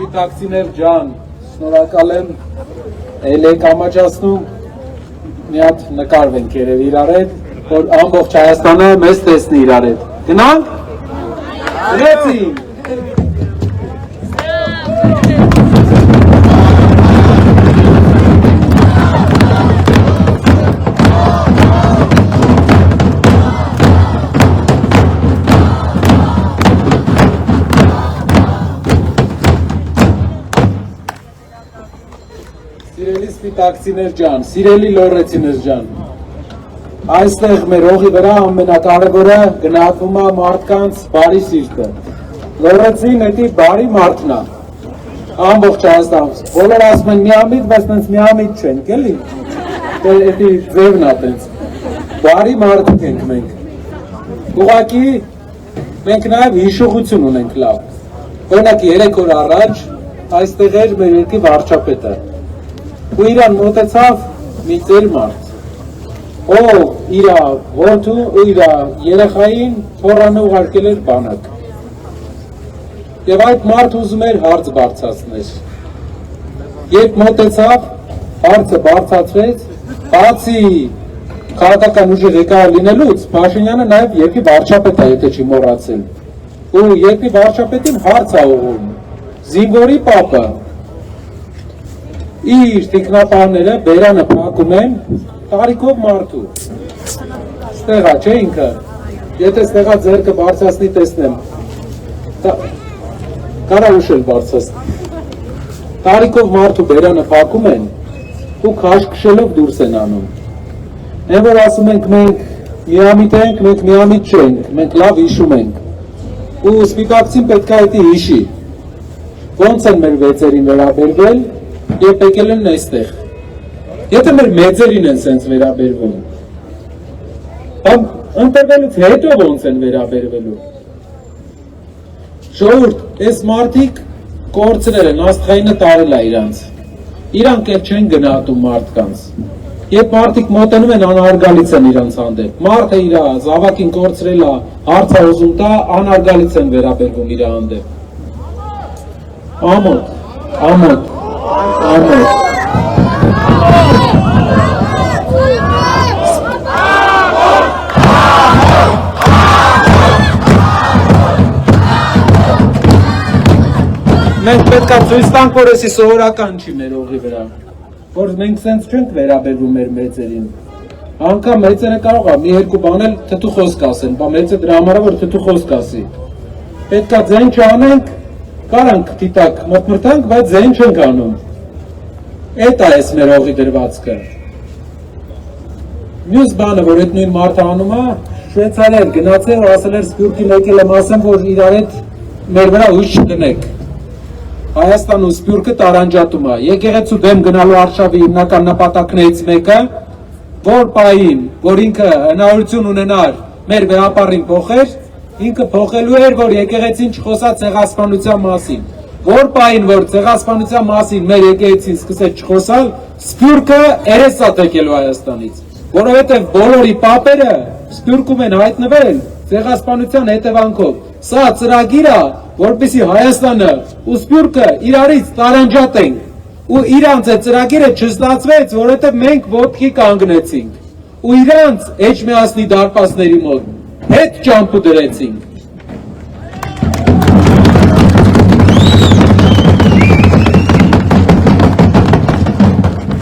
Սպիտակցիներ ջան, շնորհակալ եմ, էլ եք ամաչացնում, մի հատ նկարվենք երևի իրար հետ, որ ամբողջ Հայաստանը մեզ տեսնի իրար հետ։ Գնանք։ Գնացինք։ Սիրելի սպիտակցիներ ջան, սիրելի լոռեցիներ ջան, այստեղ մեր հողի վրա ամենակարևորը գնահատվում է մարդկանց բարի սիրտը։ Լոռեցին էդի բարի մարդն է, ամբողջ Հայաստանում, բոլոր ասում են միամիտ, բայց նենց միամիտ չենք, էլի, էդի ձևն է տենց, բարի մարդիկ ենք մենք, ուղղակի մենք նաև հիշողություն ունենք լավ, օրինակ 3 օր առաջ այստեղ էր մեր երկրի վարչապետը, ու իրան մոտեցավ մի ծեր մարդ, ով իրա որդու ու իրա երեխային թոռանը ուղարկել էր բանակ։ Եվ այդ մարդ ուզում էր հարց բարձրացնել։ Երբ մոտեցավ, հարցը բարձրացվեց, բացի քաղաքական ուժի ղեկավար լինելուց, Փաշինյանը նաև երկրի վարչապետ է, եթե չի մոռացել։ Ու երկրի վարչապետին հարց է ուղղում, զինվորի պապը իր տիկնապահները բերանը փակում են տարիքով մարդու։ Ստեղա չէ ինքը, եթե ստեղա ձերքը բարձրացնի տեսնեմ, կարա ուշել բարձրացնի։ Տարիքով մարդու բերանը փակում են ու քաշքշելով դուրս են անում։ Են որ ասում ենք մենք միամիտ ենք, մենք միամիտ չենք, մենք լավ հիշում ենք։ Ու սպիտակցին պետք է դա հիշի։ Ոնց են մեր վեցերին վերաբերվել Եվ եկել են այստեղ, եթե մեր մեծերին են սենց վերաբերվում, ընտրվելուց հետո ոնց են վերաբերվելու, ժողովուրդ, այս մարդիկ կորցրել են, աստղայինը տարել է իրանց, իրանք էլ չեն գնահատում մարդկանց, երբ մարդիկ մոտենում են անարգալից են իրանց հանդեպ, մարդը իր զավակին կորցրել է, հարց է ուզում տա, անարգալից են վերաբերվում իր հանդեպ, ամոթ, Մենք պետք է ցույց տանք, որ էսի սովորական չի մեր հողի վրա, որ մենք սենց չենք վերաբերվում մեր մեծերին, անգամ մեծերը կարող է մի երկու բան էլ թթու խոսք ասեն, բա մեծը դրա համար է, որ թթու խոսք ասի, պետք է ձեն չանենք, Կարանք դիտակ մտմրտանք, բայց ձեն չենք անում։ Էդ է ես մեր հողի դրվածքը։ Մյուս բանը, որ էդ նույն մարդը անում է, շվեցարեր գնացել ու ասել էր Սփյուռքին եկել եմ ասեմ, որ իրար հետ մեր վրա հույս չդնեք։ Հայաստանում Սփյուռքը տարանջատում է։ Եկեղեցու դեմ գնալու արշավի հիմնական նպատակներից մեկը, որ պահին, որ ինքը հնարավորություն ունենար մեր վեհապարին փոխեր, ինքը փոխելու էր, որ եկեղեցին չխոսա ցեղասպանության մասին, որ պահին, որ ցեղասպանության մասին մեր եկեղեցին սկսեց չխոսալ, Սփյուռքը երես է թեքելու Հայաստանից, որովհետև բոլորի պապերը Սփյուռքում են հայտնվել ցեղասպանության հետևանքով, սա ծրագիր է, որպեսզի Հայաստանը ու Սփյուռքը իրարից տարանջատեն, ու իրանց այդ ծրագիրը չստացվեց, որովհետև մենք ոտքի կանգնեցինք, ու իրանց Էջմիածնի դարպասների մոտ հետ ճամփու դրեցինք։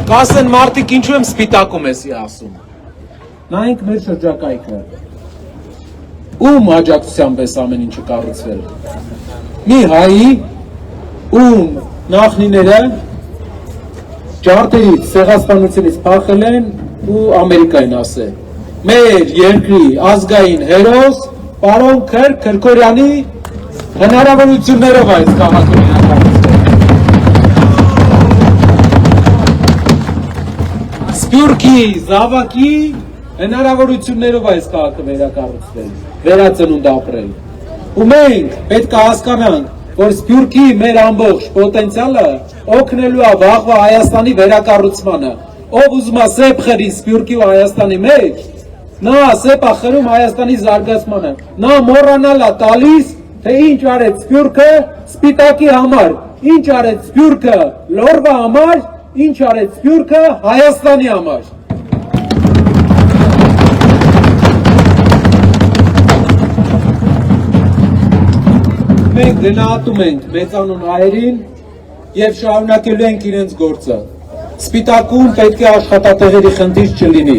Կասեն մարդիկ ինչու եմ սպիտակում էսի ասում։ Նայենք մեր շրջակայքը։ Ում աջակցությամբ էս ամեն ինչը կառուցվել։ Մի հայի, ում նախնիները ջարդերից, ցեղասպանությունից փախել են ու Ամերիկային ասել։ Մեր երկրի ազգային հերոս պարոն Քրքորյանի հնարավորություններով այս քաղաքը վերակառուցվել։ Սփյուռքի զավակի հնարավորություններով այս քաղաքը վերակառուցվել, վերածնունդ ապրել։ Ու մենք պետք է հասկանանք, որ Սփյուռքի մեր ամբողջ պոտենցիալը օգնելու է վաղվա Հայաստանի վերակառուցմանը։ Ով ուզում է սեփ խրի Սփյուռքի ու Հայաստանի մեջ, նա սեփ է խրում Հայաստանի զարգացմանը։ Նա մոռանալ է տալիս, թե ինչ արեց Սփյուռքը սպիտակի համար, ինչ արեց Սփյուռքը Լոռվա համար, ինչ արեց Սփյուռքը Հայաստանի համար։ Մենք գնահատում ենք մեծանուն հայերին եւ շարունակելու ենք իրենց գործը։ Սպիտակում պետք է աշխատատեղերի խնդիր չլինի։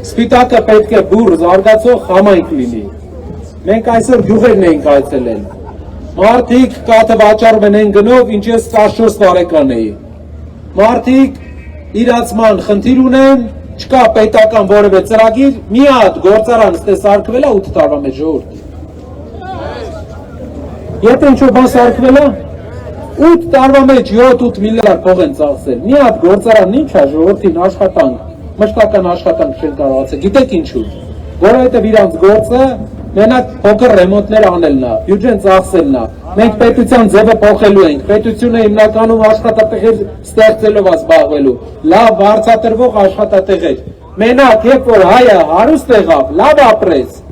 Սպիտակը պետք է բուռ զարգացող համայնք լինի։ Մենք այսօր գյուղերն ենք այցելել։ Մարդիկ կաթը վաճառում են գնով, ինչ ես 14 տարեկան էի։ Մարդիկ իրացման խնդիր ունեն, չկա պետական որևէ ծրագիր, մի հատ գործարան ստեսարկվել է 8 տարվա մեջ ժողովուրդ։ Եթե ինչ-որ բան սարքվել է, 8 տարվա մեջ 7-8 միլիարդ փող են ծախսել։ Մի հատ գործարանն ինչ է ժողովրդին աշխատանք, մշտական աշխատանք չեն կարողացել։ Գիտեք ինչու՞։ Որովհետև իրանց գործը մենակ փոքր ռեմոնտներ անելն է, բյուջեն ծախսելն է։ Մենք պետության ձևը փոխելու ենք։ Պետությունը հիմնականում աշխատատեղեր ստեղծելով է զբաղվելու։ Լավ վարձատրվող աշխատատեղեր։ Մենակ երբ որ հայը հարուստ եղավ, լավ ապրեց,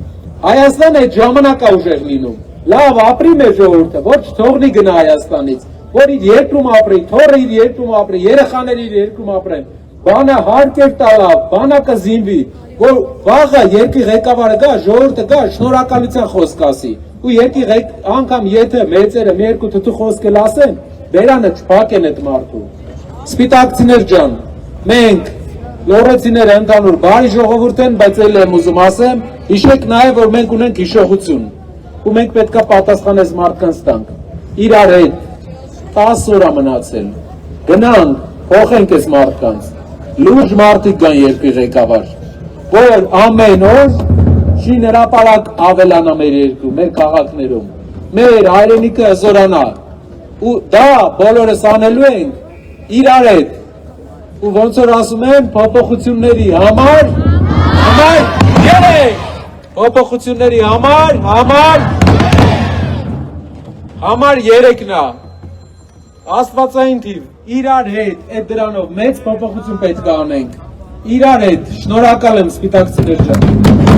Հայաստանը այդ ժամանակ է ուժեղ լինում։ Լավ ապրի մեր ժողովուրդը, ոչ թողնի գնա Հայաստանից, որ իր երկրում ապրի, թորը իր երկրում ապրի, երեխաները իր երկրում ապրեն, բանը հարկեր տալավ, բանակը զինվի, որ վաղը երկրի ղեկավարը գա, ժողովուրդը գա, շնորհակալության խոսք ասի, ու երկրի անգամ եթե մեծերը մի երկու թթու խոսք էլ ասեն, բերանը չփակեն այդ մարդու։ Սպիտակցիներ ջան, մենք լոռեցիները ընդհանուր բարի ժողովուրդ են, բայց էլ եմ ուզում ասեմ, հիշեք նաև, որ մենք ունենք հիշողություն։ Ու մենք պետք է պատասխանես մարդկանց տանք։ Իրար հետ 10 օր մնացել։ Գնանք, փոխենք այս մարդկանց։ Լուրջ մարդիկ կան երկրի ղեկավար, որ ամեն օր շին հրապարակ ավելանա մեր երկրում, մեր քաղաքներում, մեր հայրենիքը զորանա։ Ու դա բոլորս անելու ենք իրար հետ։ Ու ոնց որ ասում են, փոփոխությունների համար երեք Փոփոխությունների համար 3-ն է, աստվածային թիվ, իրար հետ, այդ դրանով մեծ փոփոխություն պետք է անենք, իրար հետ, շնորհակալ եմ սպիտակցիներ ջան։